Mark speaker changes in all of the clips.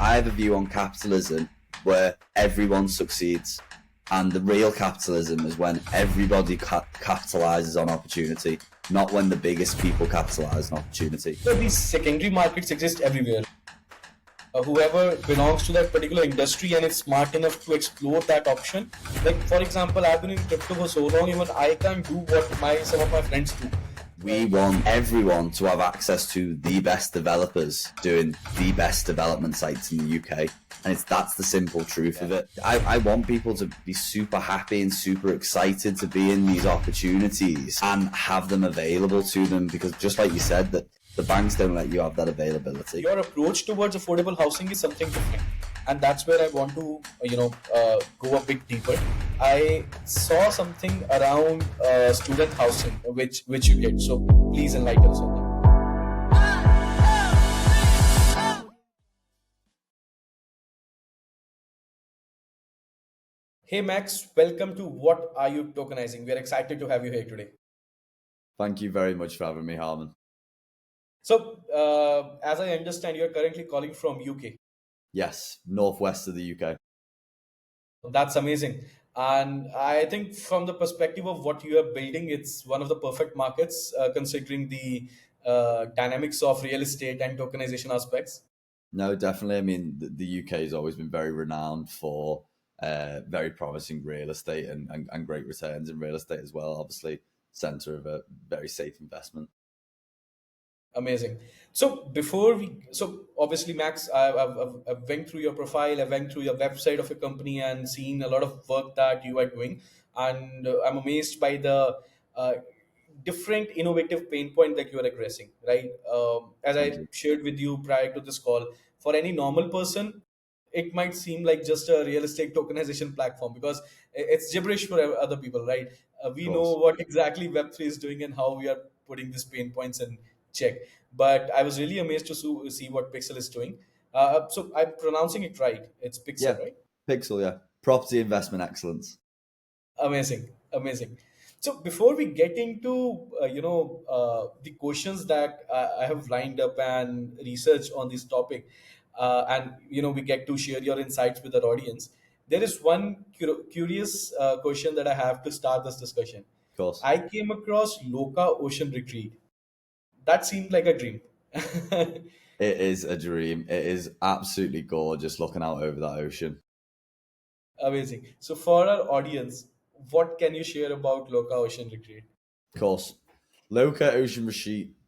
Speaker 1: I have a view on capitalism where everyone succeeds. And the real capitalism is when everybody capitalizes on opportunity, not when the biggest people capitalize on opportunity.
Speaker 2: So these secondary markets exist everywhere. Whoever belongs to that particular industry and is smart enough to explore that option. Like, for example, I've been in crypto for so long, even I can't do what some of my friends do.
Speaker 1: We want everyone to have access to the best developers doing the best development sites in the UK. And that's the simple truth of it. I want people to be super happy and super excited to be in these opportunities and have them available to them, because just like you said, that the banks don't let you have that availability.
Speaker 2: Your approach towards affordable housing is something different. And that's where I want to, go a bit deeper. I saw something around student housing, which you did. So please enlighten us on that. Hey Max, welcome to What Are You Tokenizing? We're excited to have you here today.
Speaker 1: Thank you very much for having me, Harman.
Speaker 2: So, as I understand, you're currently calling from UK.
Speaker 1: Yes, northwest of the UK.
Speaker 2: That's amazing. And I think from the perspective of what you are building, it's one of the perfect markets, considering the dynamics of real estate and tokenization aspects.
Speaker 1: No, definitely. I mean, the UK has always been very renowned for very promising real estate and great returns in real estate as well. Obviously, center of a very safe investment.
Speaker 2: Amazing. So obviously, Max, I've went through your profile, I went through your website of your company and seen a lot of work that you are doing. And I'm amazed by the different innovative pain point that you are addressing, right? As
Speaker 1: Thank
Speaker 2: I
Speaker 1: you.
Speaker 2: shared with you prior to this call, for any normal person, it might seem like just a real estate tokenization platform because it's gibberish for other people, right?
Speaker 1: Of
Speaker 2: We know
Speaker 1: course.
Speaker 2: what exactly Web3 is doing and how we are putting these pain points in check. But I was really amazed to see what PiXL is doing. So I'm pronouncing it right. It's PiXL,
Speaker 1: Yeah,
Speaker 2: right?
Speaker 1: PiXL, yeah. Property investment excellence.
Speaker 2: Amazing, amazing. So before we get into the questions that I have lined up and research on this topic, and we get to share your insights with our audience. There is one curious question that I have to start this discussion.
Speaker 1: Of course.
Speaker 2: I came across Loka Ocean Retreat. That seemed like a dream.
Speaker 1: It is a dream. It is absolutely gorgeous looking out over that ocean.
Speaker 2: Amazing. So for our audience, what can you share about Loka Ocean Retreat?
Speaker 1: Of course. Loka Ocean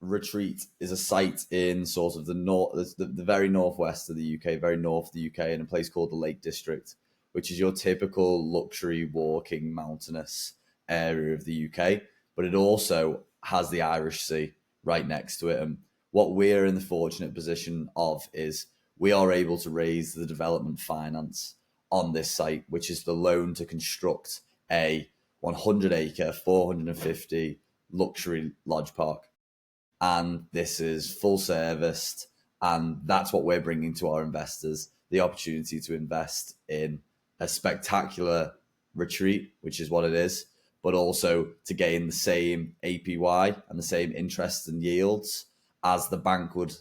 Speaker 1: Retreat is a site in sort of the north, the very northwest of the UK, very north of the UK, in a place called the Lake District, which is your typical luxury walking mountainous area of the UK. But it also has the Irish Sea right next to it. And what we're in the fortunate position of is we are able to raise the development finance on this site, which is the loan to construct a 100-acre, 450 luxury lodge park. And this is full serviced. And that's what we're bringing to our investors, the opportunity to invest in a spectacular retreat, which is what it is, but also to gain the same APY and the same interest and yields as the bank would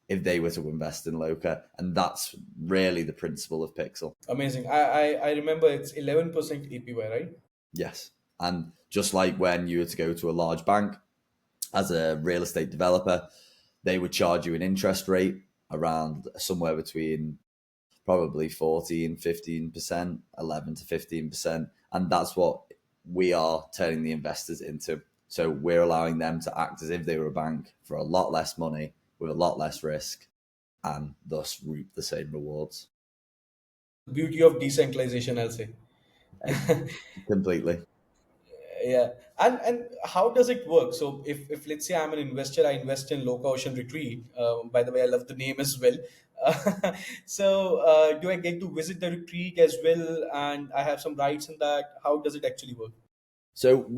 Speaker 1: if they were to invest in Loka. And that's really the principle of PiXL.
Speaker 2: Amazing. I remember it's 11% APY, right?
Speaker 1: Yes. And just like when you were to go to a large bank as a real estate developer, they would charge you an interest rate around somewhere between probably 14, 15%, 11 to 15%. And that's what we are turning the investors into. So we're allowing them to act as if they were a bank for a lot less money with a lot less risk and thus reap the same rewards.
Speaker 2: Beauty of decentralization, I'll say.
Speaker 1: Completely.
Speaker 2: Yeah. And how does it work? So if let's say I'm an investor, I invest in Loka Ocean Retreat. By the way, I love the name as well. So do I get to visit the retreat as well, and I have some rights in that? How does it actually work?
Speaker 1: So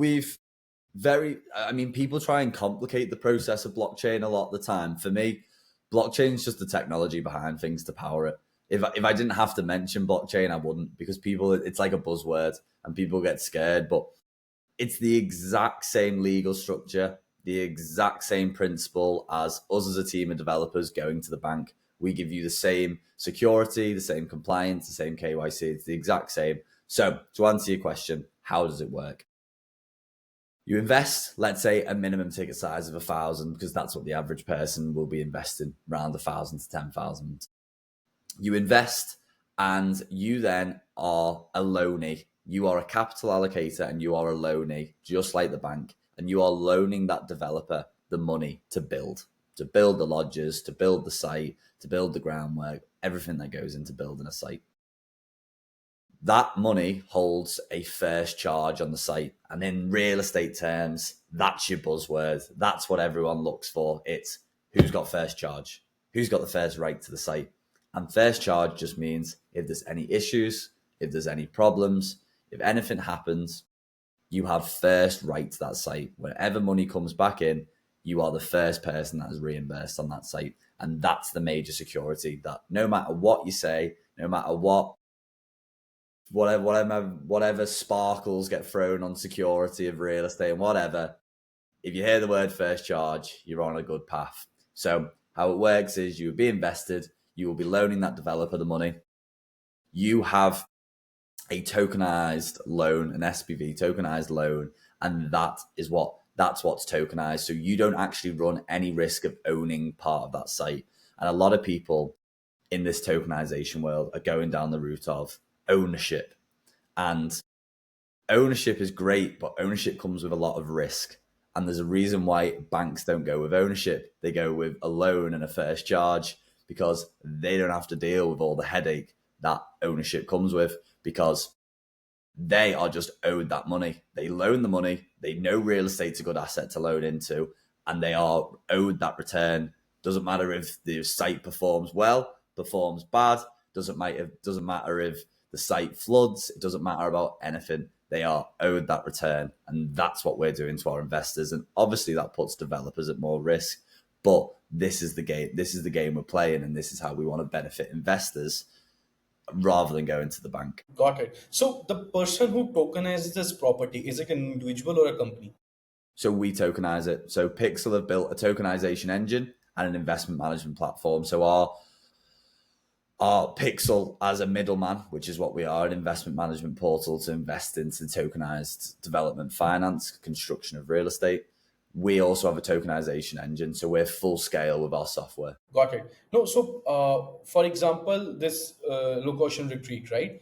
Speaker 1: people try and complicate the process of blockchain a lot of the time. For me, blockchain is just the technology behind things to power it. If I didn't have to mention blockchain, I wouldn't, because it's like a buzzword and people get scared, but it's the exact same legal structure, the exact same principle as us as a team of developers going to the bank. We give you the same security, the same compliance, the same KYC. It's the exact same. So to answer your question, how does it work? You invest, let's say, a minimum ticket size of 1,000, because that's what the average person will be investing, around 1,000 to 10,000. You invest, and you then are a loanee. You are a capital allocator, and you are a loanee, just like the bank. And you are loaning that developer the money to build the lodges, to build the site, to build the groundwork, everything that goes into building a site. That money holds a first charge on the site. And in real estate terms, that's your buzzword. That's what everyone looks for. It's who's got first charge, who's got the first right to the site. And first charge just means if there's any issues, if there's any problems, if anything happens, you have first right to that site. Whenever money comes back in, you are the first person that is reimbursed on that site. And that's the major security, that no matter what you say, no matter whatever sparkles get thrown on security of real estate and whatever, if you hear the word first charge, you're on a good path. So how it works is you will be invested, you will be loaning that developer the money. You have a tokenized loan, an SPV tokenized loan, and that's what's tokenized. So you don't actually run any risk of owning part of that site. And a lot of people in this tokenization world are going down the route of ownership. And ownership is great, but ownership comes with a lot of risk. And there's a reason why banks don't go with ownership. They go with a loan and a first charge, because they don't have to deal with all the headache that ownership comes with, because they are just owed that money. They loan the money. They know real estate's a good asset to loan into, and they are owed that return. Doesn't matter if the site performs well, performs bad. Doesn't matter if the site floods. It doesn't matter about anything. They are owed that return, and that's what we're doing to our investors. And obviously, that puts developers at more risk. But this is the game. This is the game we're playing, and this is how we want to benefit investors, rather than going to the bank.
Speaker 2: Got it. So the person who tokenizes this property, is it an individual or a company?
Speaker 1: So we tokenize it. So PiXL have built a tokenization engine and an investment management platform. So our PiXL as a middleman, which is what we are, an investment management portal to invest into tokenized development finance, construction of real estate. We also have a tokenization engine, so we're full scale with our software.
Speaker 2: Got it. No, so for example, this Loka Ocean Retreat, right?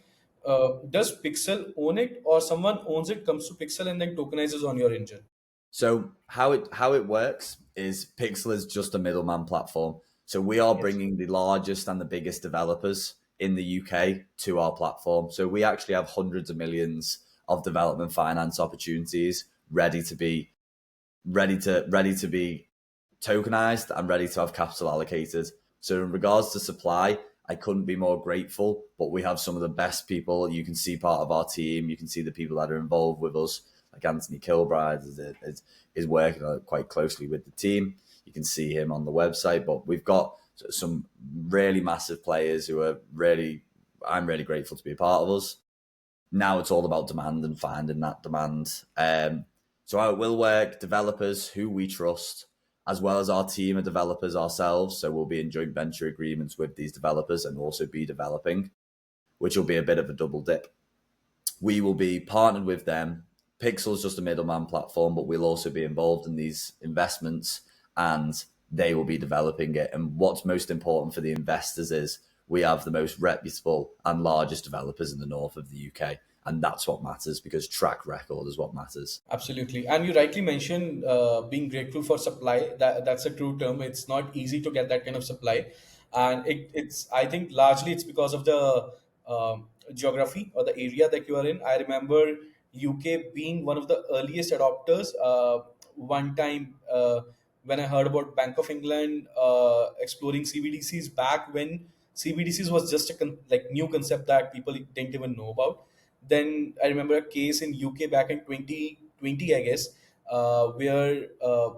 Speaker 2: Does PiXL own it, or someone owns it, comes to PiXL and then tokenizes on your engine?
Speaker 1: So how it works is PiXL is just a middleman platform. So we are
Speaker 2: Yes.
Speaker 1: bringing the largest and the biggest developers in the UK to our platform. So we actually have hundreds of millions of development finance opportunities ready to be tokenized and ready to have capital allocated. So in regards to supply, I couldn't be more grateful, but we have some of the best people. You can see part of our team. You can see the people that are involved with us, like Anthony Kilbride is working quite closely with the team. You can see him on the website, but we've got some really massive players who are I'm really grateful to be a part of us. Now it's all about demand and finding that demand. So how it will work, developers who we trust, as well as our team of developers ourselves. So we'll be in joint venture agreements with these developers and also be developing, which will be a bit of a double dip. We will be partnered with them. PiXL's just a middleman platform, but we'll also be involved in these investments, and they will be developing it. And what's most important for the investors is we have the most reputable and largest developers in the north of the UK. And that's what matters, because track record is what matters.
Speaker 2: Absolutely. And you rightly mentioned being grateful for supply. That's a true term. It's not easy to get that kind of supply. And it's, I think, largely it's because of the geography or the area that you are in. I remember UK being one of the earliest adopters. One time when I heard about Bank of England exploring CBDCs back when CBDCs was just a like new concept that people didn't even know about. Then I remember a case in UK back in 2020, I guess, where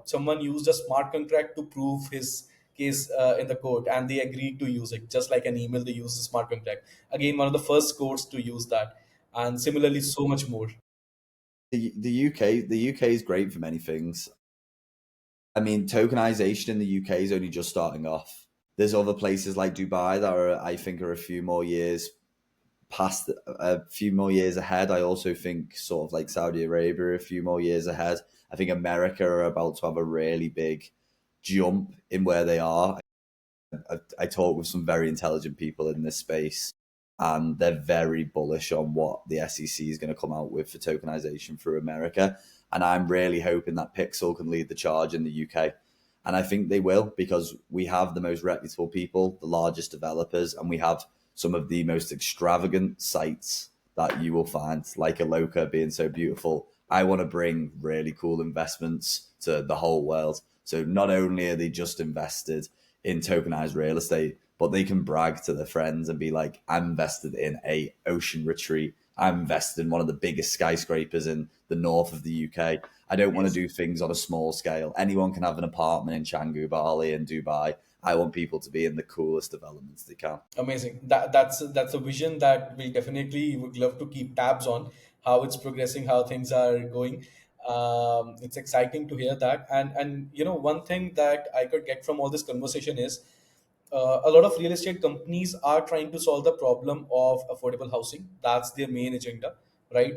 Speaker 2: someone used a smart contract to prove his case in the court, and they agreed to use it, just like an email. They use the smart contract. Again, one of the first courts to use that, and similarly, so much more.
Speaker 1: The UK is great for many things. I mean, tokenization in the UK is only just starting off. There's other places like Dubai that are, I think, are a few more years past, a few more years ahead. I also think sort of like Saudi Arabia a few more years ahead. I think America are about to have a really big jump in where they are. I talk with some very intelligent people in this space, and they're very bullish on what the SEC is going to come out with for tokenization through America. And I'm really hoping that PiXL can lead the charge in the UK. And I think they will, because we have the most reputable people, the largest developers, and we have some of the most extravagant sites that you will find, like a Loka being so beautiful. I want to bring really cool investments to the whole world. So not only are they just invested in tokenized real estate, but they can brag to their friends and be like, I'm invested in a ocean retreat. I'm invested in one of the biggest skyscrapers in the north of the UK. I don't want to
Speaker 2: Yes.
Speaker 1: do things on a small scale. Anyone can have an apartment in Canggu, Bali, and Dubai. I want people to be in the coolest developments they can.
Speaker 2: Amazing. That's a vision that we definitely would love to keep tabs on, how it's progressing, how things are going. It's exciting to hear that. And one thing that I could get from all this conversation is a lot of real estate companies are trying to solve the problem of affordable housing. That's their main agenda, right?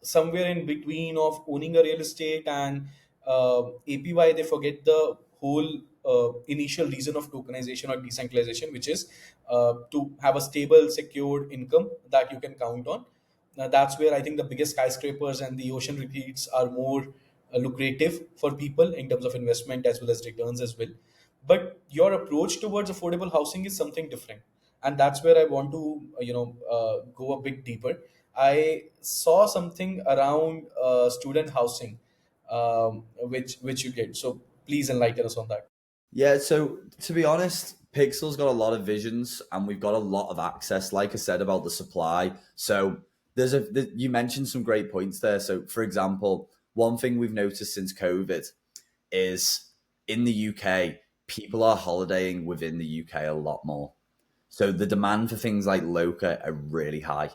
Speaker 2: Somewhere in between of owning a real estate and APY, they forget the whole initial reason of tokenization or decentralization, which is to have a stable, secured income that you can count on. Now, that's where I think the biggest skyscrapers and the ocean retreats are more lucrative for people in terms of investment as well as returns as well. But your approach towards affordable housing is something different, and that's where I want to go a bit deeper. I saw something around student housing, which you did. So please enlighten us on that.
Speaker 1: Yeah, so to be honest, Pixel's got a lot of visions and we've got a lot of access, like I said about the supply. So you mentioned some great points there. So for example, one thing we've noticed since COVID is in the UK, people are holidaying within the UK a lot more. So the demand for things like Loka are really high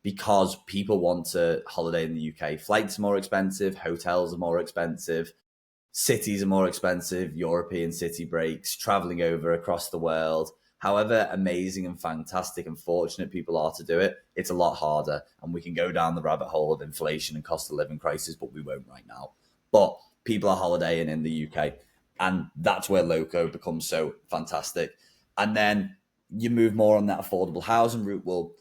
Speaker 1: because people want to holiday in the UK. Flights are more expensive, hotels are more expensive, cities are more expensive, European city breaks, traveling over across the world. However amazing and fantastic and fortunate people are to do it, it's a lot harder. And we can go down the rabbit hole of inflation and cost of living crisis, but we won't right now. But people are holidaying in the UK. And that's where Loco becomes so fantastic. And then you move more on that affordable housing route. Well,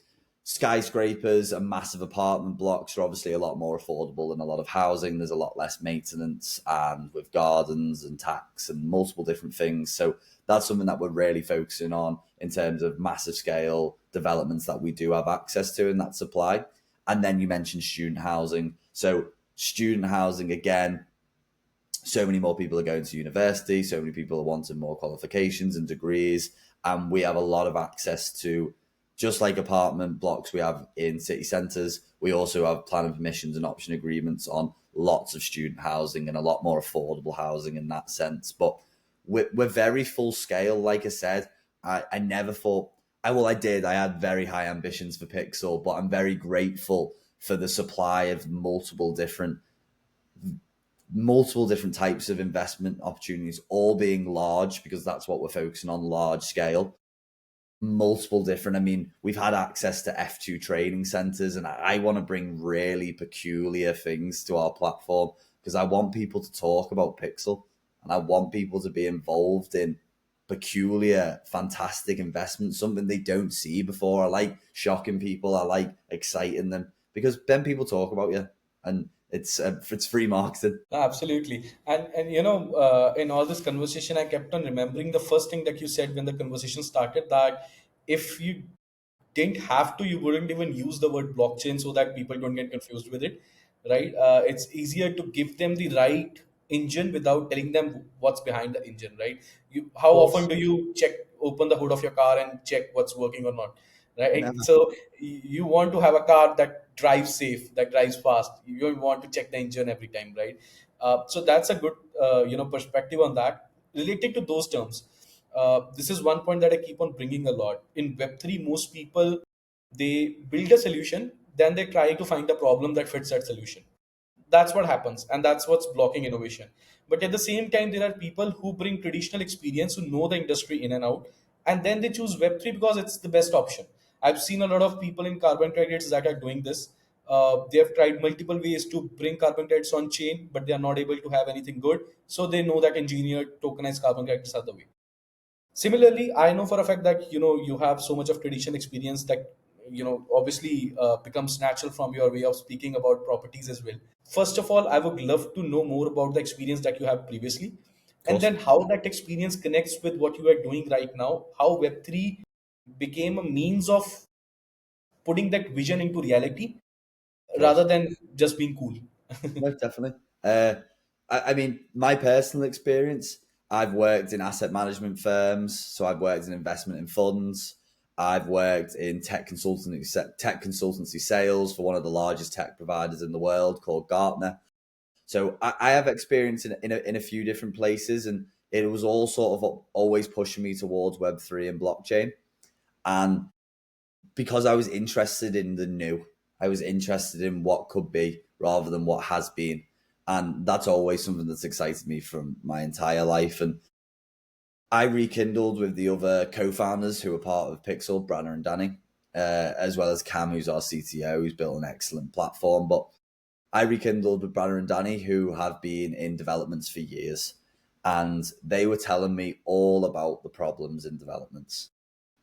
Speaker 1: skyscrapers and massive apartment blocks are obviously a lot more affordable than a lot of housing. There's a lot less maintenance and with gardens and tax and multiple different things. So that's something that we're really focusing on in terms of massive scale developments that we do have access to in that supply. And then you mentioned student housing. So student housing, again, so many more people are going to university, so many people are wanting more qualifications and degrees, and we have a lot of access to, just like apartment blocks we have in city centres, we also have planning permissions and option agreements on lots of student housing and a lot more affordable housing in that sense. But we're very full scale. Like I said, I never thought, I did. I had very high ambitions for Pixel, but I'm very grateful for the supply of multiple different types of investment opportunities, all being large, because that's what we're focusing on, large scale. Multiple different, I mean, we've had access to F2 training centers, and I want to bring really peculiar things to our platform because I want people to talk about Pixel and I want people to be involved in peculiar, fantastic investments, something they don't see before. I like shocking people, I like exciting them because then people talk about you, and it's free marketing.
Speaker 2: Absolutely. And in all this conversation, I kept on remembering the first thing that you said when the conversation started, that if you didn't have to, you wouldn't even use the word blockchain so that people don't get confused with it, right? It's easier to give them the right engine without telling them what's behind the engine, right? How
Speaker 1: Of
Speaker 2: often
Speaker 1: course.
Speaker 2: do you open the hood of your car and check what's working or not, right?
Speaker 1: Never.
Speaker 2: So you want to have a car that drives safe, that drives fast. You don't want to check the engine every time, right? So that's a good perspective on that. Related to those terms, this is one point that I keep on bringing a lot. In Web3, most people, they build a solution, then they try to find a problem that fits that solution. That's what happens, and that's what's blocking innovation. But at the same time, there are people who bring traditional experience, who know the industry in and out, and then they choose Web3 because it's the best option. I've seen a lot of people in carbon credits that are doing this. They have tried multiple ways to bring carbon credits on chain, but they are not able to have anything good. So they know that engineered tokenized carbon credits are the way. Similarly, I know for a fact that you have so much of tradition experience that obviously becomes natural from your way of speaking about properties as well. First of all, I would love to know more about the experience that you have previously,
Speaker 1: Of
Speaker 2: and
Speaker 1: course,
Speaker 2: then how that experience connects with what you are doing right now, how Web3 became a means of putting that vision into reality
Speaker 1: of
Speaker 2: rather
Speaker 1: course.
Speaker 2: than just being cool.
Speaker 1: No, definitely. I mean, my personal experience, I've worked in asset management firms, so I've worked in investment in funds. I've worked in tech consultancy sales for one of the largest tech providers in the world called Gartner. So I have experience in a few different places, and it was all sort of always pushing me towards Web3 and blockchain. And because I was interested in the new, I was interested in what could be rather than what has been. And that's always something that's excited me from my entire life. And I rekindled with the other co-founders who were part of PiXL, Branner and Danny, as well as Cam, who's our CTO, who's built an excellent platform. But I rekindled with Branner and Danny, who have been in developments for years. And they were telling me all about the problems in developments.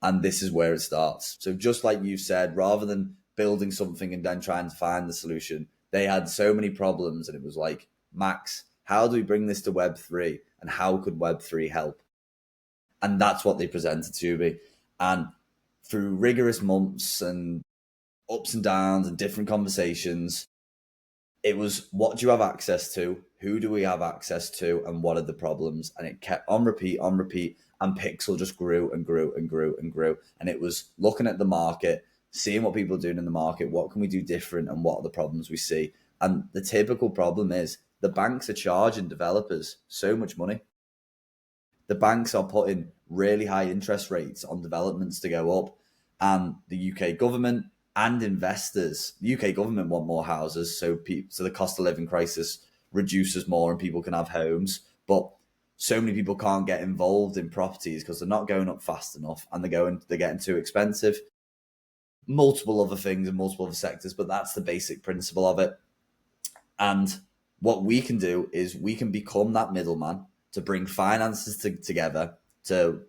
Speaker 1: And this is where it starts. So just like you said, rather than building something and then trying to find the solution, they had so many problems, and it was like, Max, how do we bring this to Web3, and how could Web3 help? And that's what they presented to me. And through rigorous months and ups and downs and different conversations, it was, what do you have access to? Who do we have access to? And what are the problems? And it kept on repeat, on repeat. And PiXL just grew and grew and grew and grew. And it was looking at the market, seeing what people are doing in the market, what can we do different, and what are the problems we see. And the typical problem is the banks are charging developers so much money. The banks are putting really high interest rates on developments to go up, and the UK government and investors, the UK government want more houses, so the cost of living crisis reduces more and people can have homes, but so many people can't get involved in properties because they're not going up fast enough, and they're getting too expensive. Multiple other things in multiple other sectors, but that's the basic principle of it. And what we can do is we can become that middleman to bring finances together to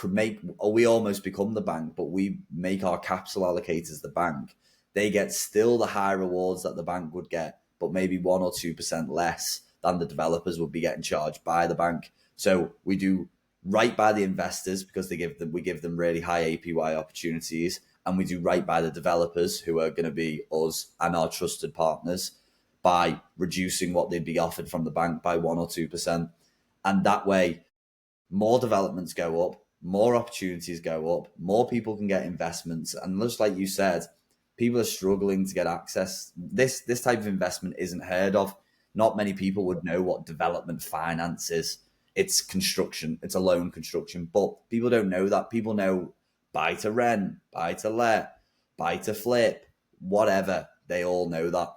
Speaker 1: make, or we almost become the bank, but we make our capital allocators the bank. They get still the high rewards that the bank would get, but maybe 1 or 2% less than the developers would be getting charged by the bank. So we do right by the investors because we give them really high APY opportunities, and we do right by the developers, who are going to be us and our trusted partners, by reducing what they'd be offered from the bank by 1 or 2%. And that way, more developments go up, more opportunities go up, more people can get investments. And just like you said, people are struggling to get access. This type of investment isn't heard of. Not many people would know what development finance is. It's construction, it's a loan construction, but people don't know that. People know buy to rent, buy to let, buy to flip, whatever. They all know that.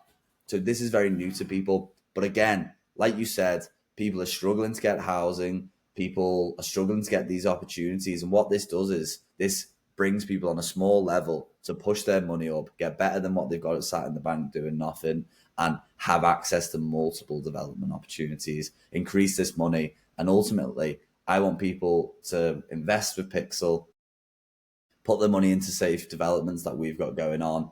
Speaker 1: So this is very new to people. But again, like you said, people are struggling to get housing. People are struggling to get these opportunities. And what this does is this brings people on a small level to push their money up, get better than what they've got sat in the bank doing nothing, and have access to multiple development opportunities, increase this money. And ultimately, I want people to invest with PiXL, put their money into safe developments that we've got going on,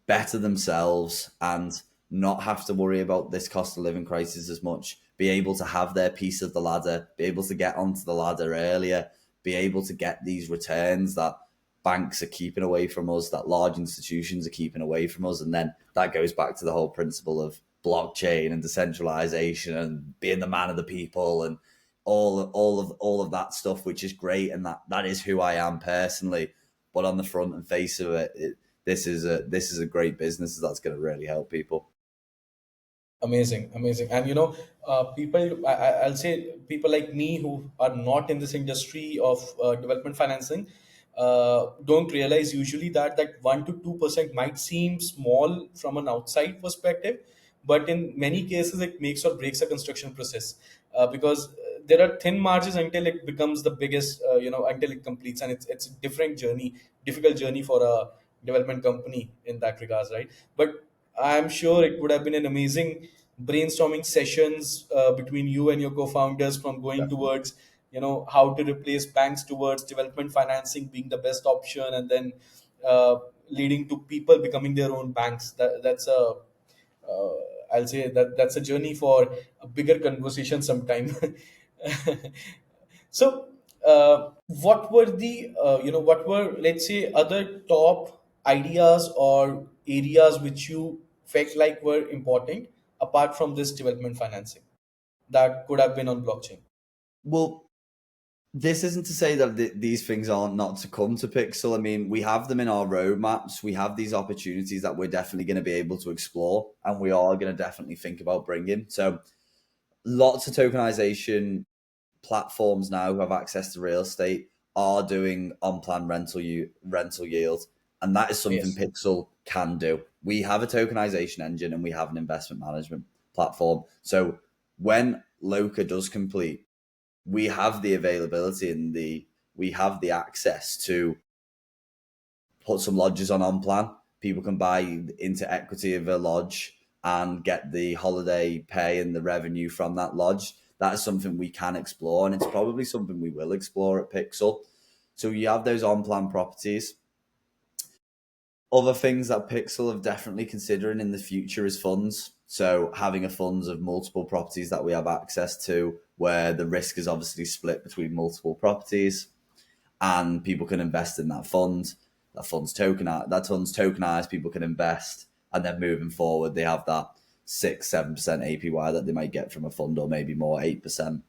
Speaker 1: better themselves, and not have to worry about this cost of living crisis as much, be able to have their piece of the ladder, be able to get onto the ladder earlier, be able to get these returns that banks are keeping away from us, that large institutions are keeping away from us. And then that goes back to the whole principle of blockchain and decentralization and being the man of the people and all of that stuff, which is great, and that is who I am personally. But on the front and face of it, this is a great business that's going to really help people.
Speaker 2: Amazing, amazing. And people, I'll say people like me who are not in this industry of development financing don't realize usually that 1 to 2% might seem small from an outside perspective, but in many cases it makes or breaks a construction process, because there are thin margins until it becomes the biggest, until it completes, and it's a different journey, difficult journey for a development company in that regards, right? But I'm sure it would have been an amazing brainstorming sessions between you and your co-founders, from going
Speaker 1: Definitely.
Speaker 2: towards how to replace banks towards development financing being the best option, and then uh, leading to people becoming their own banks. That's a uh, I'll say that that's a journey for a bigger conversation sometime. So, what were the what were, let's say, other top ideas or areas which you felt like were important apart from this development financing that could have been on blockchain?
Speaker 1: Well, this isn't to say that these things aren't not to come to PiXL. I mean, we have them in our roadmaps. We have these opportunities that we're definitely going to be able to explore, and we are going to definitely think about bringing. So, lots of tokenization platforms now who have access to real estate are doing on-plan rental yield, and that is something
Speaker 2: Yes.
Speaker 1: PiXL can do. We have a tokenization engine and we have an investment management platform. So when Loka does complete, we have the availability and we have the access to put some lodges on plan. People can buy into equity of a lodge and get the holiday pay and the revenue from that lodge. That is something we can explore, and it's probably something we will explore at PiXL. So you have those on plan properties. Other things that PiXL have definitely considering in the future is funds. So having a funds of multiple properties that we have access to, where the risk is obviously split between multiple properties, and people can invest in that fund. That fund's tokenized. People can invest, and then moving forward, they have that 6-7% APY that they might get from a fund, or maybe more, 8%.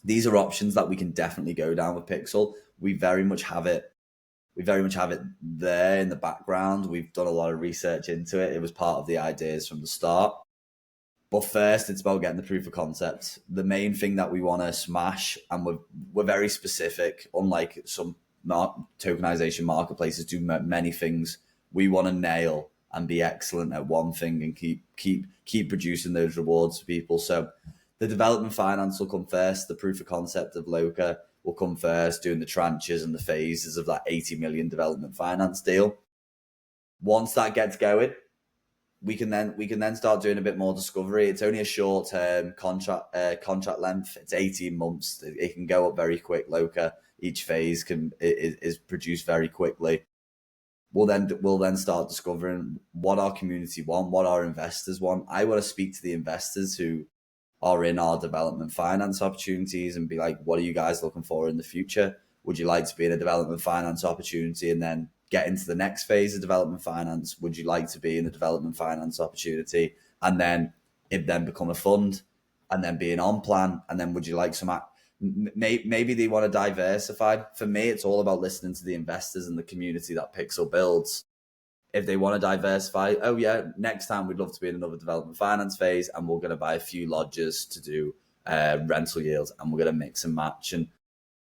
Speaker 1: These are options that we can definitely go down with PiXL. We very much have it. We very much have it there in the background. We've done a lot of research into it. It was part of the ideas from the start. But first, it's about getting the proof of concept. The main thing that we want to smash, and we're very specific. Unlike some tokenization marketplaces do many things, we want to nail and be excellent at one thing and keep producing those rewards for people. So the development finance will come first. The proof of concept of Loka will come first, doing the tranches and the phases of that 80 million development finance deal. Once that gets going, we can then start doing a bit more discovery. It's only a short term contract length. It's 18 months. It can go up very quick. Loka, each phase is produced very quickly. We'll then start discovering what our community want, what our investors want. I want to speak to the investors who are in our development finance opportunities and be like, what are you guys looking for in the future? Would you like to be in a development finance opportunity and then get into the next phase of development finance? Would you like to be in a development finance opportunity and then it then become a fund and then be an on plan? And then would you like some, maybe they want to diversify. For me, it's all about listening to the investors and the community that PiXL builds. If they want to diversify, oh yeah, next time we'd love to be in another development finance phase, and we're going to buy a few lodges to do rental yields, and we're going to mix and match, and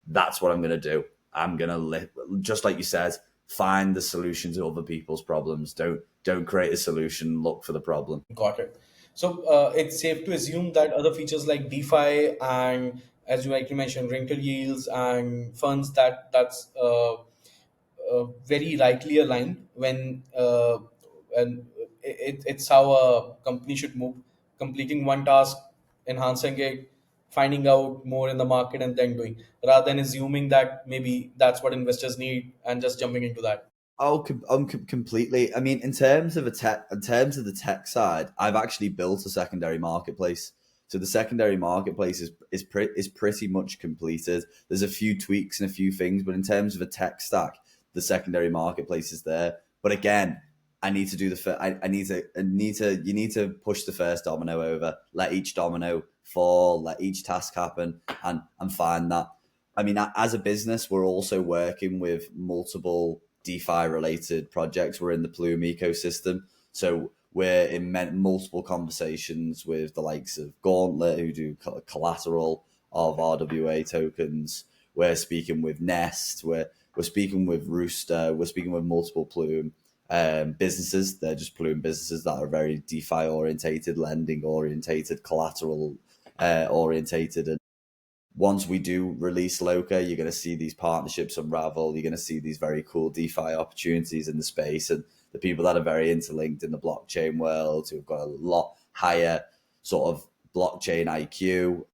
Speaker 1: that's what I'm going to do. I'm going to just like you said, find the solution to other people's problems. Don't create a solution. Look for the problem.
Speaker 2: Got it. So it's safe to assume that other features like DeFi and, as you rightly mentioned, rental yields and funds, that's very rightly aligned when and it's how a company should move, completing one task, enhancing it, finding out more in the market, and then doing, rather than assuming that maybe that's what investors need and just jumping into that.
Speaker 1: Oh, completely. I mean, in terms of the tech side, I've actually built a secondary marketplace. So the secondary marketplace is pretty much completed. There's a few tweaks and a few things, but in terms of a tech stack, the secondary marketplace is there. But again, I need to do you need to push the first domino over, let each domino fall, let each task happen, and find that. I mean, as a business, we're also working with multiple DeFi related projects. We're in the Plume ecosystem. So we're in multiple conversations with the likes of Gauntlet, who do collateral of RWA tokens. We're speaking with Nest. We're speaking with Rooster. We're speaking with multiple Plume businesses. They're just balloon businesses that are very DeFi orientated, lending orientated, collateral orientated. And once we do release Loka, you're going to see these partnerships unravel. You're going to see these very cool DeFi opportunities in the space, and the people that are very interlinked in the blockchain world, who've got a lot higher sort of blockchain IQ,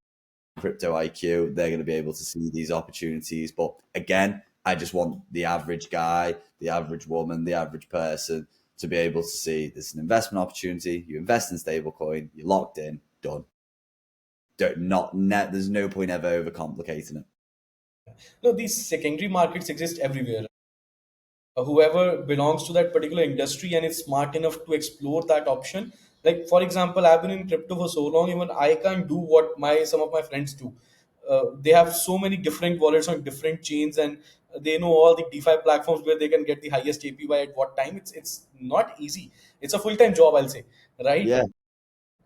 Speaker 1: crypto IQ, they're going to be able to see these opportunities. But again, I just want the average guy, the average woman, the average person to be able to see this is an investment opportunity. You invest in stablecoin, you're locked in, done. There's no point ever overcomplicating it.
Speaker 2: No, these secondary markets exist everywhere. Whoever belongs to that particular industry and is smart enough to explore that option, like for example, I've been in crypto for so long, even I can't do what my some of my friends do. They have so many different wallets on different chains, and they know all the DeFi platforms where they can get the highest APY at what time. It's not easy. It's a full-time job, I'll say, right?
Speaker 1: Yeah,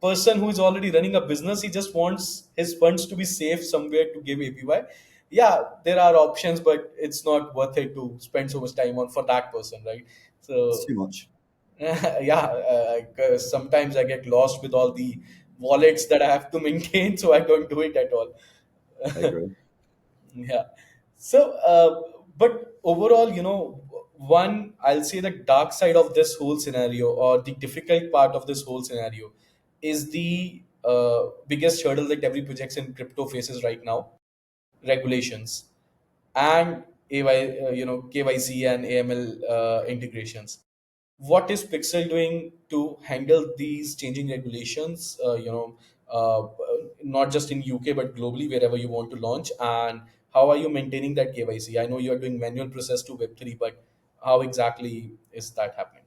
Speaker 2: Person who is already running a business, he just wants his funds to be safe somewhere to give APY. Yeah, there are options, but it's not worth it to spend so much time on for that person, right?
Speaker 1: it's
Speaker 2: So
Speaker 1: too much.
Speaker 2: yeah, 'cause sometimes I get lost with all the wallets that I have to maintain, so I don't do it at all.
Speaker 1: I agree.
Speaker 2: Yeah. So, but overall, one, I'll say the dark side of this whole scenario, or the difficult part of this whole scenario, is the biggest hurdle that every project in crypto faces right now: regulations and KYC and AML integrations. What is Pixel doing to handle these changing regulations? Not just in UK but globally, wherever you want to launch. And how are you maintaining that KYC? I know you are doing manual process to Web3, but how exactly is that happening?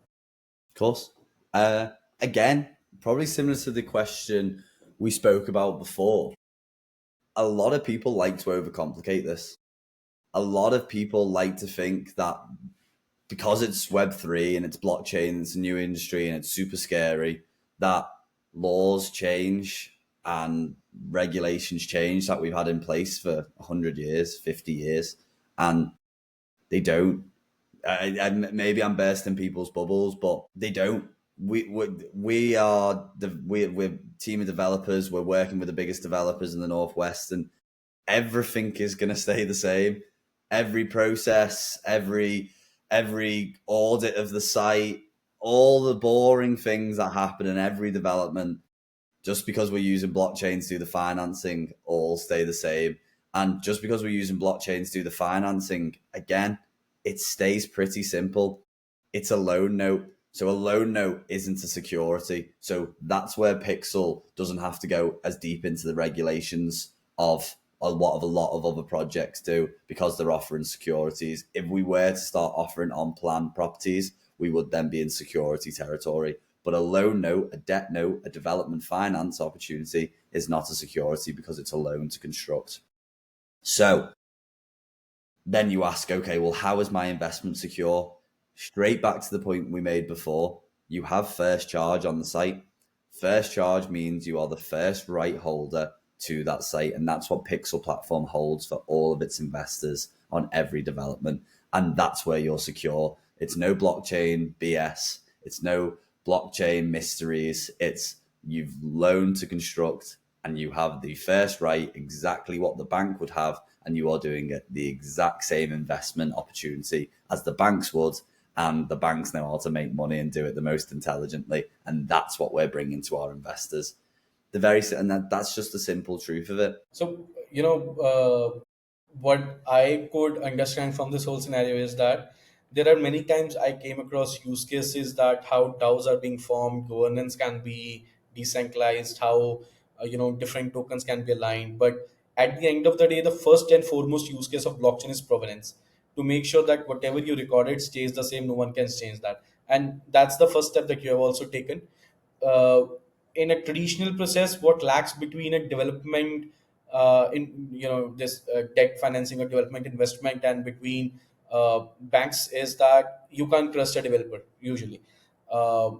Speaker 1: Of course. Uh, Again, probably similar to the question we spoke about before. A lot of people like to overcomplicate this. A lot of people like to think that because it's Web3 and it's blockchain, it's a new industry and it's super scary, that laws change and regulations change that we've had in place for 100 years, 50 years, and they don't. Maybe I'm bursting people's bubbles, but they don't. We are we're a team of developers. We're working with the biggest developers in the Northwest, and everything is going to stay the same. Every process, every audit of the site, all the boring things that happen in every development, just because we're using blockchain to do the financing, all stay the same. And just because we're using blockchain to do the financing, again, it stays pretty simple. It's a loan note. So a loan note isn't a security. So that's where Pixel doesn't have to go as deep into the regulations of what a lot of other projects do, because they're offering securities. If we were to start offering on-plan properties, we would then be in security territory. But a loan note, a debt note, a development finance opportunity is not a security because it's a loan to construct. So then you ask, okay, well, how is my investment secure? Straight back to the point we made before, you have first charge on the site. First charge means you are the first right holder to that site. And that's what Pixel platform holds for all of its investors on every development. And that's where you're secure. It's no blockchain BS. It's no blockchain mysteries. It's you've loaned to construct and you have the first right, exactly what the bank would have, and you are doing it the exact same investment opportunity as the banks would. And the banks know how to make money and do it the most intelligently. And that's what we're bringing to our investors. That's just the simple truth of it.
Speaker 2: So, what I could understand from this whole scenario is that there are many times I came across use cases that how DAOs are being formed, governance can be decentralized, how different tokens can be aligned. But at the end of the day, the first and foremost use case of blockchain is provenance, to make sure that whatever you recorded stays the same, no one can change that. And that's the first step that you have also taken. uh, in a traditional process, what lacks between a development in this debt financing or development investment and between banks is that you can't trust a developer usually. uh,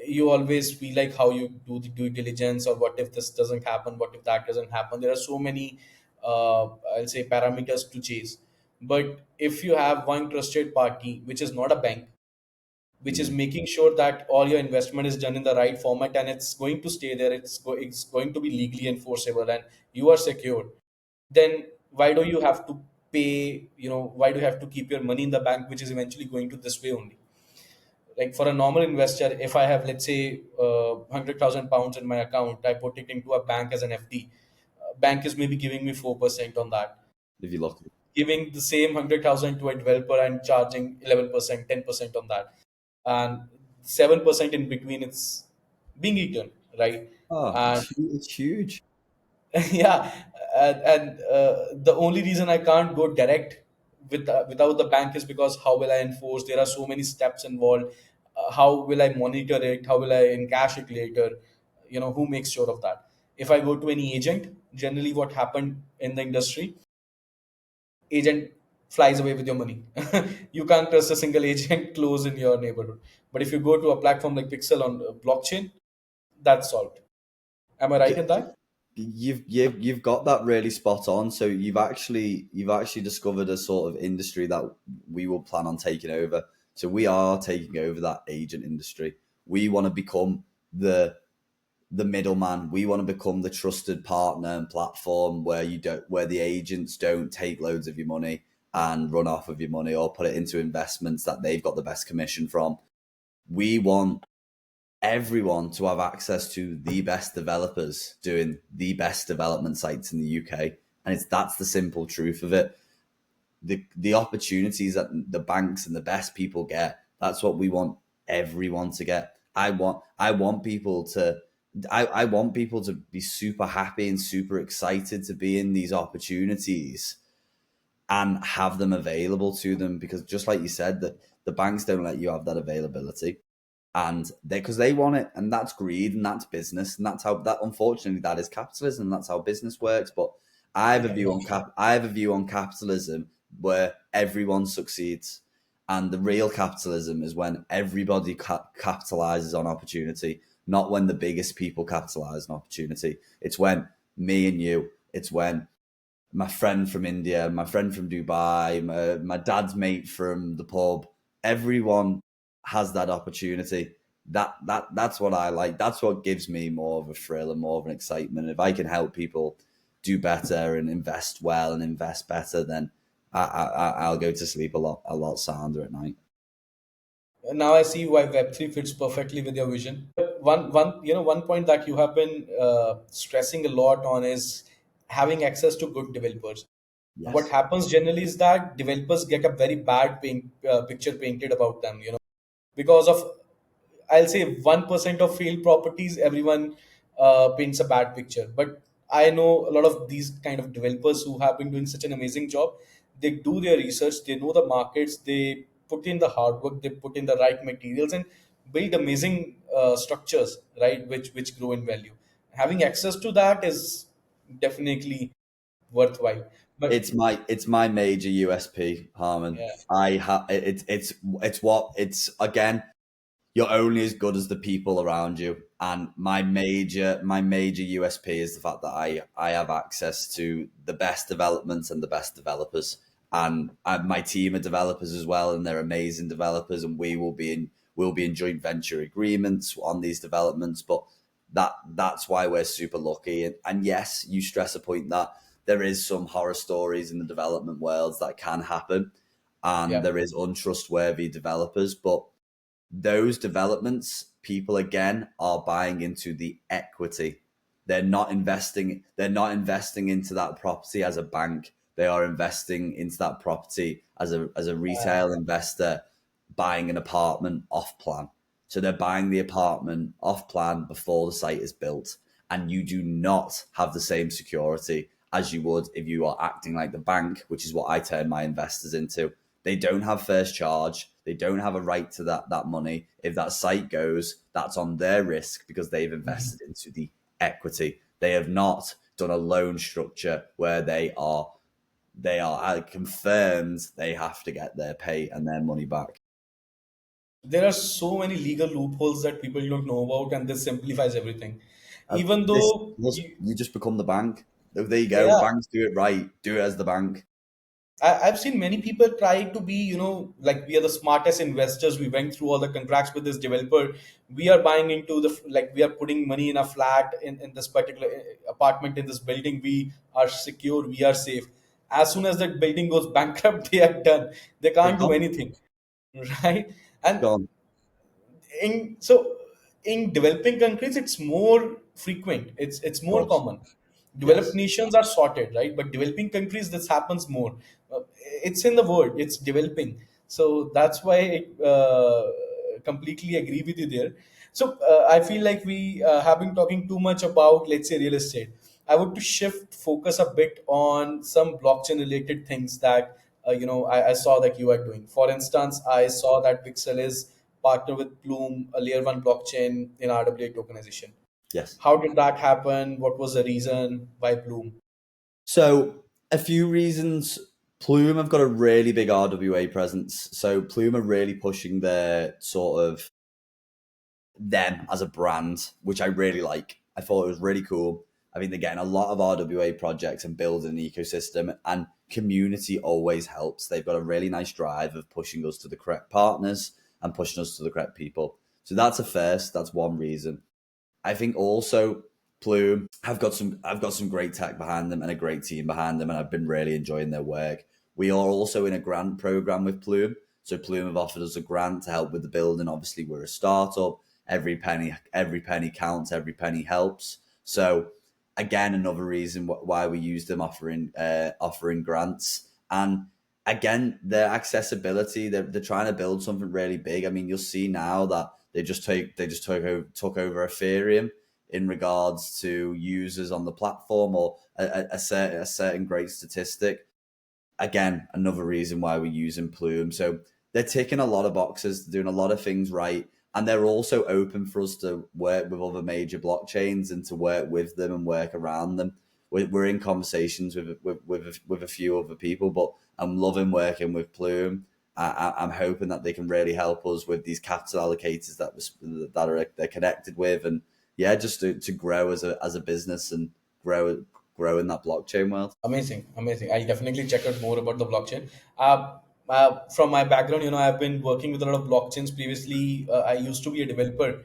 Speaker 2: you always feel like how you do the due diligence, or what if this doesn't happen, what if that doesn't happen. There are so many I'll say parameters to chase. But if you have one trusted party which is not a bank, which is
Speaker 1: Mm.
Speaker 2: making sure that all your investment is done in the right format and it's going to stay there. It's going to be legally enforceable and you are secured. Then why do you have to pay? Why do you have to keep your money in the bank, which is eventually going to this way only? Like for a normal investor, if I have, let's say, 100,000 pounds in my account, I put it into a bank as an FD. Bank is maybe giving me 4% on that.
Speaker 1: If you look,
Speaker 2: Giving the same 100,000 to a developer and charging 11%, 10% on that, and 7% in between, it's being eaten, right?
Speaker 1: oh,
Speaker 2: And
Speaker 1: it's huge.
Speaker 2: yeah, and the only reason I can't go direct without the bank is because how will I enforce? There are so many steps involved. How will I monitor it? How will I encash it later? Who makes sure of that? If I go to any agent, generally what happened in the industry, agent flies away with your money. You can't trust a single agent close in your neighborhood. But if you go to a platform like Pixel on blockchain, that's solved. Am I right in that?
Speaker 1: You've got that really spot on. So you've actually discovered a sort of industry that we will plan on taking over. So we are taking over that agent industry. We want to become the middleman. We want to become the trusted partner and platform where the agents don't take loads of your money and run off of your money or put it into investments that they've got the best commission from. We want everyone to have access to the best developers doing the best development sites in the UK. And that's the simple truth of it. The opportunities that the banks and the best people get, that's what we want everyone to get. I want people to be super happy and super excited to be in these opportunities and have them available to them, because just like you said, that the banks don't let you have that availability, and because they want it, and that's greed and that's business, and that's how that, unfortunately, that is capitalism, and that's how business works. But I have a
Speaker 2: Yeah.
Speaker 1: view on I have a view on capitalism where everyone succeeds, and the real capitalism is when everybody capitalizes on opportunity, not when the biggest people capitalize on opportunity. It's when me and you, it's when my friend from India, my friend from Dubai, my dad's mate from the pub. Everyone has that opportunity. That's what I like. That's what gives me more of a thrill and more of an excitement. If I can help people do better and invest well and invest better, then I'll go to sleep a lot sounder at night.
Speaker 2: Now I see why Web3 fits perfectly with your vision. But one point that you have been stressing a lot on is having access to good developers. What
Speaker 1: Yes,
Speaker 2: happens generally is that developers get a very bad picture painted about them, because of, I'll say, 1% of failed properties, everyone paints a bad picture. But I know a lot of these kind of developers who have been doing such an amazing job. They do their research, they know the markets, they put in the hard work, they put in the right materials and build amazing structures, right? Which grow in value. Having access to that is definitely worthwhile. But
Speaker 1: it's my major USP, Harman.
Speaker 2: yeah,
Speaker 1: I have it's again, you're only as good as the people around you. And my major USP is the fact that I have access to the best developments and the best developers. And my team are developers as well, and they're amazing developers. And we'll be in joint venture agreements on these developments. But that's why we're super lucky. And yes, you stress a point that there is some horror stories in the development worlds that can happen, and
Speaker 2: yeah.
Speaker 1: there is untrustworthy developers, but those developments, people again are buying into the equity. They're not investing into that property as a bank. They are investing into that property as a retail investor, buying an apartment off plan. So they're buying the apartment off plan before the site is built. And you do not have the same security as you would if you are acting like the bank, which is what I turn my investors into. They don't have first charge. They don't have a right to that money. If that site goes, that's on their risk because they've invested into the equity. They have not done a loan structure where they are confirmed they have to get their pay and their money back.
Speaker 2: There are so many legal loopholes that people don't know about, and this simplifies everything. Even
Speaker 1: This
Speaker 2: though
Speaker 1: you just become the bank. There you go.
Speaker 2: yeah,
Speaker 1: Banks do it right. Do it as the bank.
Speaker 2: I've seen many people try to be, like we are the smartest investors. We went through all the contracts with this developer. We are buying into like we are putting money in a flat in this particular apartment in this building. We are secure. We are safe. As soon as that building goes bankrupt, they are done. They
Speaker 1: They're
Speaker 2: can't do
Speaker 1: gone.
Speaker 2: anything, right? And
Speaker 1: Gone.
Speaker 2: in developing countries it's more frequent, it's
Speaker 1: Of
Speaker 2: more
Speaker 1: course.
Speaker 2: common. Developed
Speaker 1: Yes.
Speaker 2: nations are sorted, right? But developing countries, this happens more. It's in the word, it's developing. So that's why completely agree with you there. So I feel like we have been talking too much about, let's say, real estate. I would to shift focus a bit on some blockchain related things that I saw that you are doing. For instance, I saw that Pixel is partner with Plume, a layer one blockchain in RWA tokenization.
Speaker 1: Yes.
Speaker 2: How did that happen? What was the reason? Why Plume?
Speaker 1: So a few reasons. Plume have got a really big RWA presence. So Plume are really pushing their sort of them as a brand, which I really like. I thought it was really cool. I think they're getting a lot of RWA projects and building an ecosystem, and community always helps. They've got a really nice drive of pushing us to the correct partners and pushing us to the correct people. So that's a first. That's one reason. I think also Plume have got some great tech behind them and a great team behind them, and I've been really enjoying their work. We are also in a grant program with Plume. So Plume have offered us a grant to help with the building. Obviously, we're a startup. Every penny counts. Every penny helps. So again, another reason why we use them offering grants. And again, their accessibility. They're trying to build something really big. I mean, you'll see now that they just took over Ethereum in regards to users on the platform, or a certain great statistic. Again, another reason why we're using Plume. So they're ticking a lot of boxes, doing a lot of things right, and they're also open for us to work with other major blockchains and to work with them and work around them. We're in conversations with a few other people, but I'm loving working with Plume. I'm hoping that they can really help us with these capital allocators they're connected with, and yeah, just to grow as a business and grow in that blockchain world.
Speaker 2: Amazing, amazing. I'll definitely check out more about the blockchain. From my background, I've been working with a lot of blockchains previously. I used to be a developer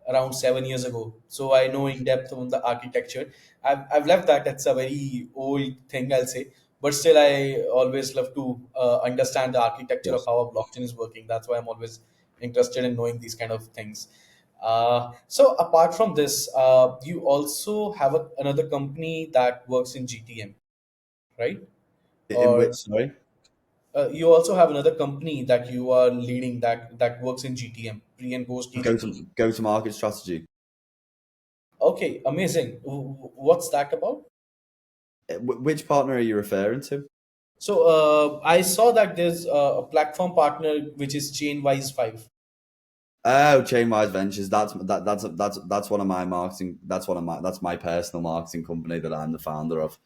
Speaker 2: around 7 years ago, so I know in depth on the architecture. I've left that. It's a very old thing, I'll say, but still, I always love to understand the architecture of
Speaker 1: Yes.
Speaker 2: how a blockchain is working. That's why I'm always interested in knowing these kind of things. So apart from this, you also have another company that works in GTM, right?
Speaker 1: In which,
Speaker 2: Or
Speaker 1: sorry?
Speaker 2: you also have another company that you are leading that works in GTM, pre and post TG.
Speaker 1: Go to market strategy.
Speaker 2: Okay, amazing. What's that about?
Speaker 1: Which partner are you referring to?
Speaker 2: So I saw that there's a platform partner which is Chainwise 5.
Speaker 1: Oh, Chainwise Ventures. That's one of my marketing. That's my personal marketing company that I'm the founder of.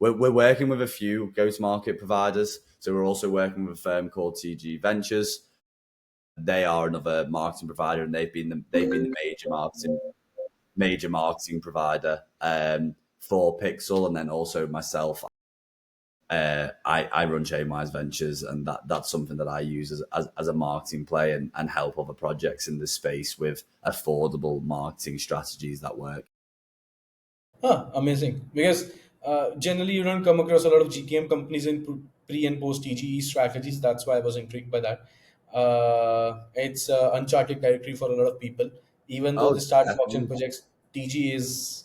Speaker 1: We're working with a few go-to-market providers. So we're also working with a firm called TG Ventures. They are another marketing provider, and they've been the major marketing provider for PiXL, and then also myself. I run Chainwise Ventures, and that's something that I use as a marketing play and help other projects in this space with affordable marketing strategies that work.
Speaker 2: Huh, amazing. Because generally you don't come across a lot of GTM companies in pre and post TGE strategies. That's why I was intrigued by that. It's uncharted territory for a lot of people. Even though
Speaker 1: Oh,
Speaker 2: they start blockchain
Speaker 1: definitely.
Speaker 2: projects, TG is.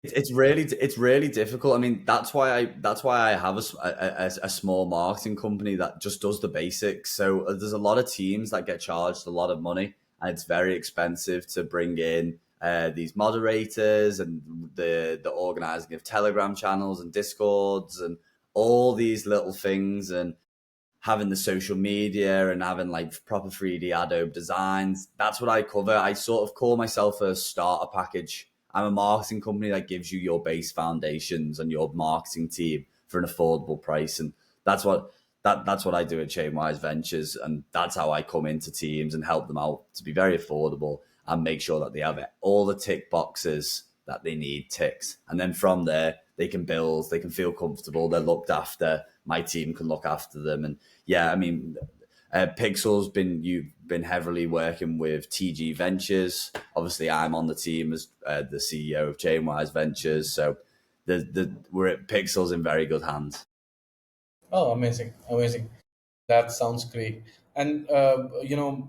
Speaker 1: It's really difficult. I mean, that's why I have a small marketing company that just does the basics. So there's a lot of teams that get charged a lot of money, and it's very expensive to bring in these moderators and the organizing of Telegram channels and Discords and all these little things, and having the social media and having like proper 3D Adobe designs. That's what I cover. I sort of call myself a starter package. I'm a marketing company that gives you your base foundations and your marketing team for an affordable price. And that's what that's what I do at Chainwise Ventures. And that's how I come into teams and help them out to be very affordable and make sure that they have all the tick boxes that they need ticks. And then from there, they can build, they can feel comfortable, they're looked after, my team can look after them. And yeah, I mean, PiXL's been, you've been heavily working with TG Ventures. Obviously, I'm on the team as the CEO of Chainwise Ventures. So we're at PiXL's in very good hands.
Speaker 2: Oh, amazing, amazing. That sounds great. And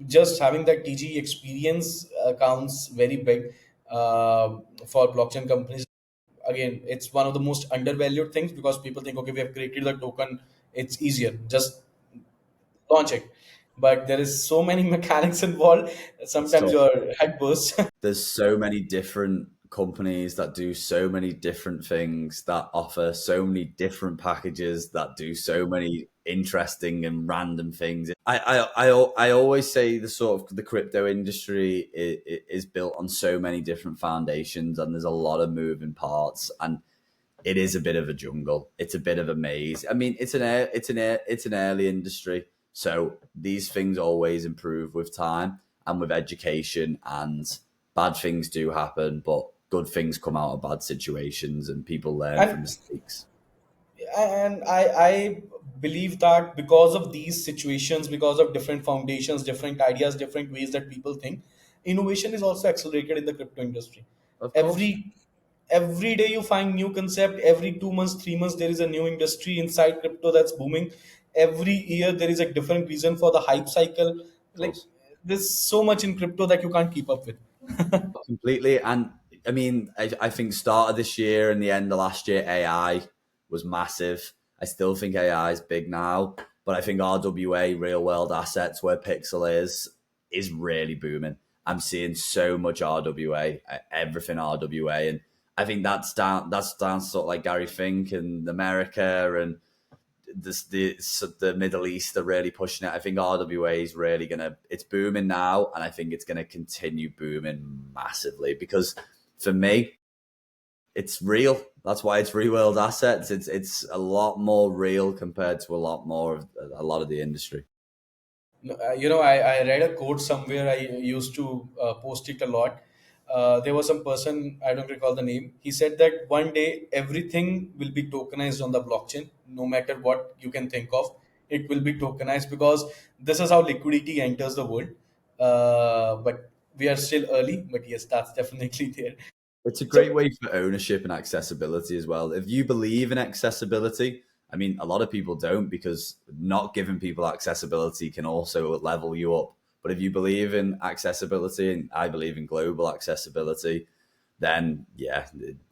Speaker 2: just having that TG experience counts very big for blockchain companies. Again, it's one of the most undervalued things because people think, okay, we have created the token, it's easier, just launch it. But there is so many mechanics involved.
Speaker 1: It's
Speaker 2: Sometimes
Speaker 1: tough.
Speaker 2: your head bursts.
Speaker 1: There's so many different companies that do so many different things, that offer so many different packages, that do so many interesting and random things. I always say the sort of the crypto industry is built on so many different foundations, and there's a lot of moving parts, and it is a bit of a jungle. It's a bit of a maze. I mean, it's an early industry, so these things always improve with time and with education. And bad things do happen, but good things come out of bad situations, and people learn from
Speaker 2: and
Speaker 1: mistakes.
Speaker 2: I believe that because of these situations, because of different foundations, different ideas, different ways that people think, innovation is also accelerated in the crypto industry.
Speaker 1: Of course,
Speaker 2: Every day you find new concept. Every 2 months, 3 months, there is a new industry inside crypto that's booming. Every year there is a different reason for the hype cycle.
Speaker 1: of
Speaker 2: Like,
Speaker 1: course.
Speaker 2: there's so much in crypto that you can't keep up with.
Speaker 1: Completely. And I mean, I think start of this year and the end of last year, AI was massive. I still think AI is big now, but I think RWA, real world assets, where PiXL is really booming. I'm seeing so much RWA, everything RWA, and I think that's down sort of like Gary Fink and America and the Middle East are really pushing it. I think RWA is really it's booming now, and I think it's gonna continue booming massively because for me, it's real. That's why it's real world assets. It's a lot more real compared to a lot of the industry.
Speaker 2: No, I read a quote somewhere. I used to post it a lot. There was some person, I don't recall the name. He said that one day everything will be tokenized on the blockchain, no matter what you can think of. It will be tokenized because this is how liquidity enters the world. But we are still early, but yes, that's definitely there.
Speaker 1: It's a great
Speaker 2: So,
Speaker 1: way for ownership and accessibility as well. If you believe in accessibility, I mean, a lot of people don't, because not giving people accessibility can also level you up. But if you believe in accessibility, and I believe in global accessibility, then yeah,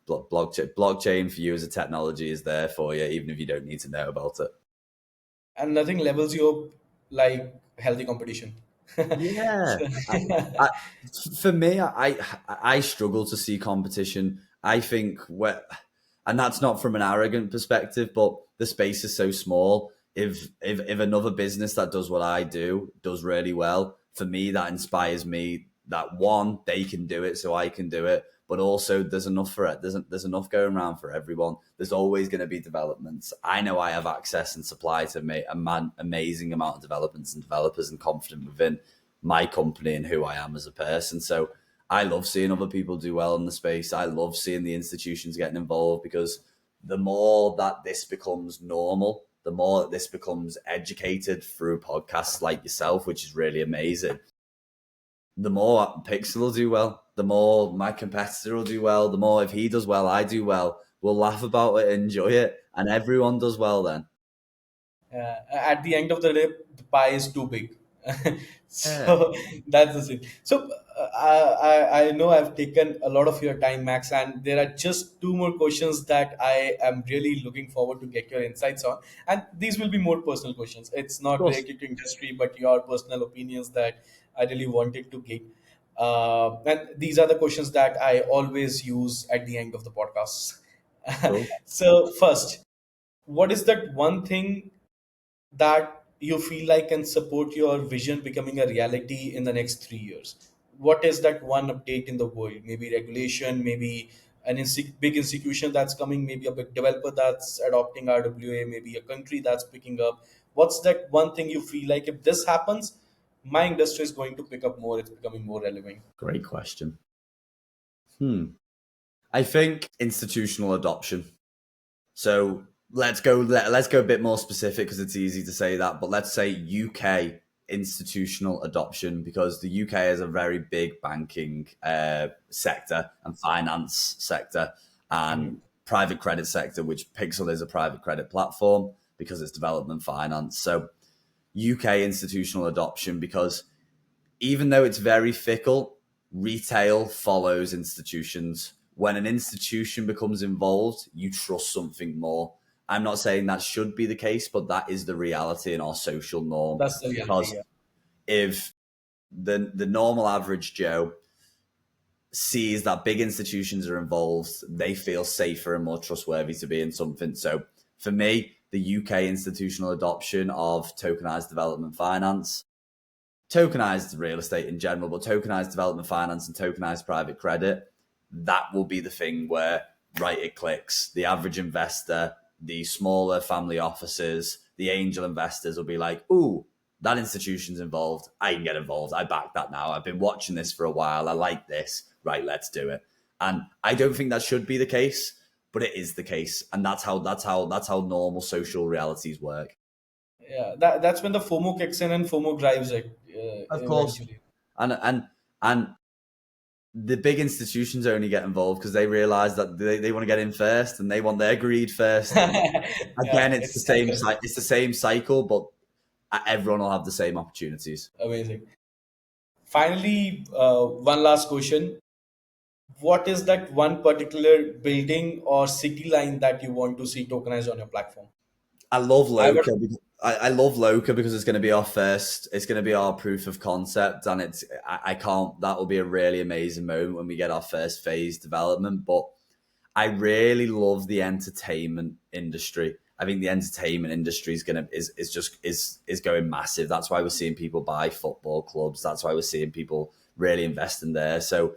Speaker 1: blockchain for you as a technology is there for you, even if you don't need to know about it.
Speaker 2: and nothing levels you up like healthy competition.
Speaker 1: Yeah.
Speaker 2: So,
Speaker 1: I, for me, I struggle to see competition. I think and that's not from an arrogant perspective, but the space is so small. If another business that does what I do does really well, for me that inspires me. That one, they can do it, so I can do it. But also, there's enough for it. There's enough going around for everyone. There's always going to be developments. I know I have access and supply to amazing amount of developments and developers, and confident within my company and who I am as a person. So I love seeing other people do well in the space. I love seeing the institutions getting involved, because the more that this becomes normal, the more that this becomes educated through podcasts like yourself, which is really amazing, the more PiXL will do well, the more my competitor will do well, the more if he does well, I do well. We'll laugh about it, enjoy it, and everyone does well then.
Speaker 2: at the end of the day, the pie is too big.
Speaker 1: Yeah,
Speaker 2: So that's the thing. So I know I've taken a lot of your time, Max, and there are just two more questions that I am really looking forward to get your insights on. And these will be more personal questions. It's
Speaker 1: of
Speaker 2: not
Speaker 1: course.
Speaker 2: related to industry, but your personal opinions that I really wanted to get. And these are the questions that I always use at the end of the podcast.
Speaker 1: Cool.
Speaker 2: So first, what is that one thing that you feel like can support your vision becoming a reality in the next 3 years? What is that one update in the world? Maybe regulation, maybe big institution that's coming, maybe a big developer that's adopting RWA, maybe a country that's picking up. What's that one thing you feel like if this happens, my industry is going to pick up more, it's becoming more relevant?
Speaker 1: Great question. Hmm. I think institutional adoption. So let's go a bit more specific because it's easy to say that, but let's say UK institutional adoption, because the UK has a very big banking sector and finance sector and private credit sector, which PiXL is a private credit platform because it's development finance. So UK institutional adoption, because even though it's very fickle, retail follows institutions. When an institution becomes involved, you trust something more. I'm not saying that should be the case, but that is the reality in our social norm.
Speaker 2: That's the reality.
Speaker 1: Because
Speaker 2: Yeah.
Speaker 1: if the normal average Joe sees that big institutions are involved, they feel safer and more trustworthy to be in something. So for me, the UK institutional adoption of tokenized development finance, tokenized real estate in general, but tokenized development finance and tokenized private credit, that will be the thing where, right, it clicks. The average investor, the smaller family offices, the angel investors will be like, ooh, that institution's involved. I can get involved. I back that now. I've been watching this for a while. I like this. Right, let's do it. And I don't think that should be the case, but it is the case. And that's how normal social realities work.
Speaker 2: Yeah, that's when the FOMO kicks in and FOMO drives it
Speaker 1: Of course.
Speaker 2: eventually.
Speaker 1: And the big institutions only get involved because they realize that they want to get in first and they want their greed first. And
Speaker 2: Yeah,
Speaker 1: again, it's the
Speaker 2: it's
Speaker 1: same
Speaker 2: cycle.
Speaker 1: it's the same cycle, but everyone will have the same opportunities.
Speaker 2: Amazing. Finally, one last question. What is that one particular building or city line that you want to see tokenized on your platform?
Speaker 1: I love
Speaker 2: I would.
Speaker 1: Loka. I love Loka because it's going to be our first. It's going to be our proof of concept, and I can't. That will be a really amazing moment when we get our first phase development. But I really love the entertainment industry. I think the entertainment industry is going massive. That's why we're seeing people buy football clubs. That's why we're seeing people really invest in there. So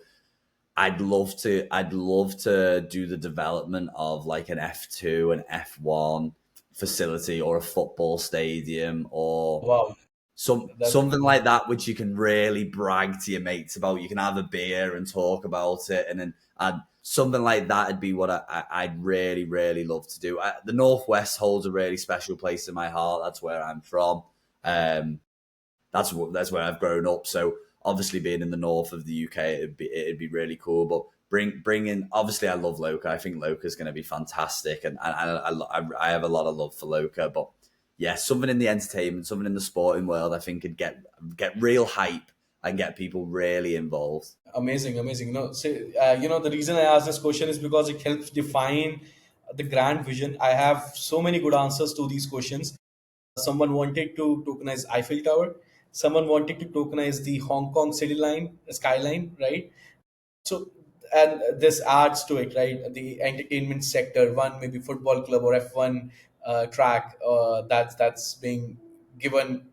Speaker 1: I'd love to do the development of like an F2, an F1 facility or a football stadium or
Speaker 2: Wow, that's
Speaker 1: something
Speaker 2: amazing.
Speaker 1: like that, which you can really brag to your mates about. You can have a beer and talk about it, and then something like that would be what I'd really, really love to do. The Northwest holds a really special place in my heart. That's where I'm from. Um, that's where I've grown up. So obviously, being in the north of the UK, it'd be really cool. But bring in, obviously, I love Loka. I think Loka is going to be fantastic, and I have a lot of love for Loka. But yeah, something in the entertainment, something in the sporting world, I think could get real hype and get people really involved.
Speaker 2: Amazing, amazing. No, so, the reason I asked this question is because it helps define the grand vision. I have so many good answers to these questions. Someone wanted to tokenize Eiffel Tower. Someone wanted to tokenize the Hong Kong city line, skyline, right? So, and this adds to it, right? The entertainment sector, one maybe football club or F1 track that's being given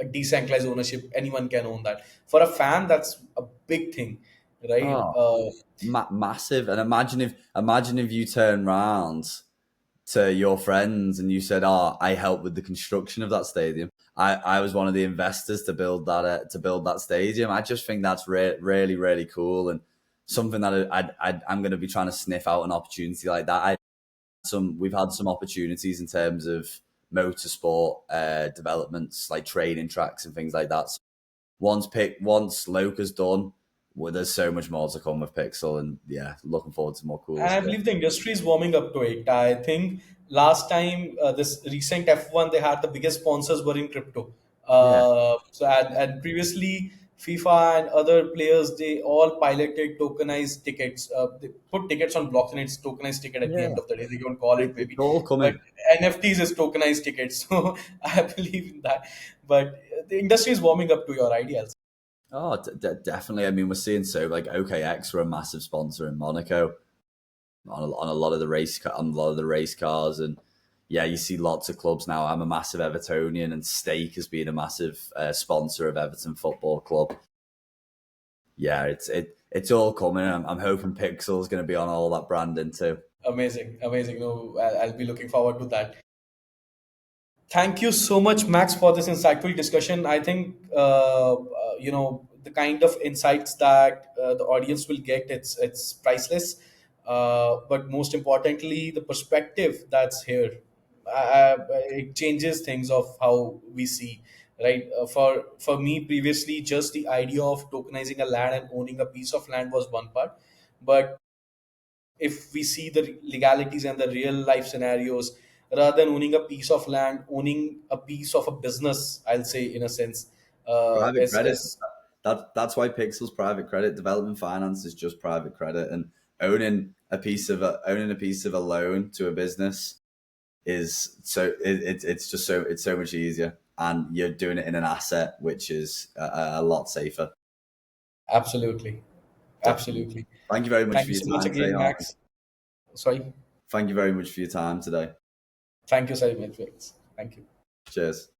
Speaker 2: a decentralized ownership. Anyone can own that. For a fan, that's a big thing, right?
Speaker 1: Oh, massive! And imagine if you turn round to your friends and you said, "Oh, I helped with the construction of that stadium. I was one of the investors to build that stadium." I just think that's really really cool and something that I'm going to be trying to sniff out an opportunity like that. We've had some opportunities in terms of motorsport developments like training tracks and things like that. So once Loka's done, well, there's so much more to come with Pixel, and yeah, looking forward to more cool
Speaker 2: And I
Speaker 1: stuff.
Speaker 2: believe the industry is warming up to it. I think last time this recent F1 they had the biggest sponsors were in crypto.
Speaker 1: Yeah,
Speaker 2: And previously FIFA and other players they all piloted tokenized tickets. They put tickets on blockchain. It's tokenized ticket at the
Speaker 1: yeah,
Speaker 2: end of the day. They don't call it
Speaker 1: it's
Speaker 2: maybe,
Speaker 1: all
Speaker 2: but
Speaker 1: coming.
Speaker 2: NFTs is tokenized tickets. So I believe in that. But the industry is warming up to your ideas.
Speaker 1: Oh, definitely. I mean, we're seeing so like OKX were a massive sponsor in Monaco on a lot of the race cars, and yeah, you see lots of clubs now. I'm a massive Evertonian, and Stake has been a massive sponsor of Everton Football Club. Yeah, it's all coming. I'm hoping Pixel is going to be on all that branding too.
Speaker 2: Amazing, amazing. No, I'll be looking forward to that. Thank you so much, Max, for this insightful discussion. I think the kind of insights that the audience will get, it's priceless. but most importantly, the perspective that's here, it changes things of how we see, right? For me, previously, just the idea of tokenizing a land and owning a piece of land was one part, but if we see the legalities and the real life scenarios, rather than owning a piece of land, owning a piece of a business, I'll say, in a sense,
Speaker 1: Private
Speaker 2: is
Speaker 1: credit. That's why Pixel's private credit. Development finance is just private credit, and owning a piece of a loan to a business is it's just it's so much easier, and you're doing it in an asset which is a lot safer.
Speaker 2: absolutely,
Speaker 1: Definitely.
Speaker 2: absolutely.
Speaker 1: Thank you very much
Speaker 2: Thank
Speaker 1: for
Speaker 2: you
Speaker 1: your
Speaker 2: so much
Speaker 1: time today,
Speaker 2: again,
Speaker 1: Harman.
Speaker 2: Max. Sorry.
Speaker 1: Thank you very much for your time today.
Speaker 2: Thank you so much, Felix. Thank you.
Speaker 1: Cheers.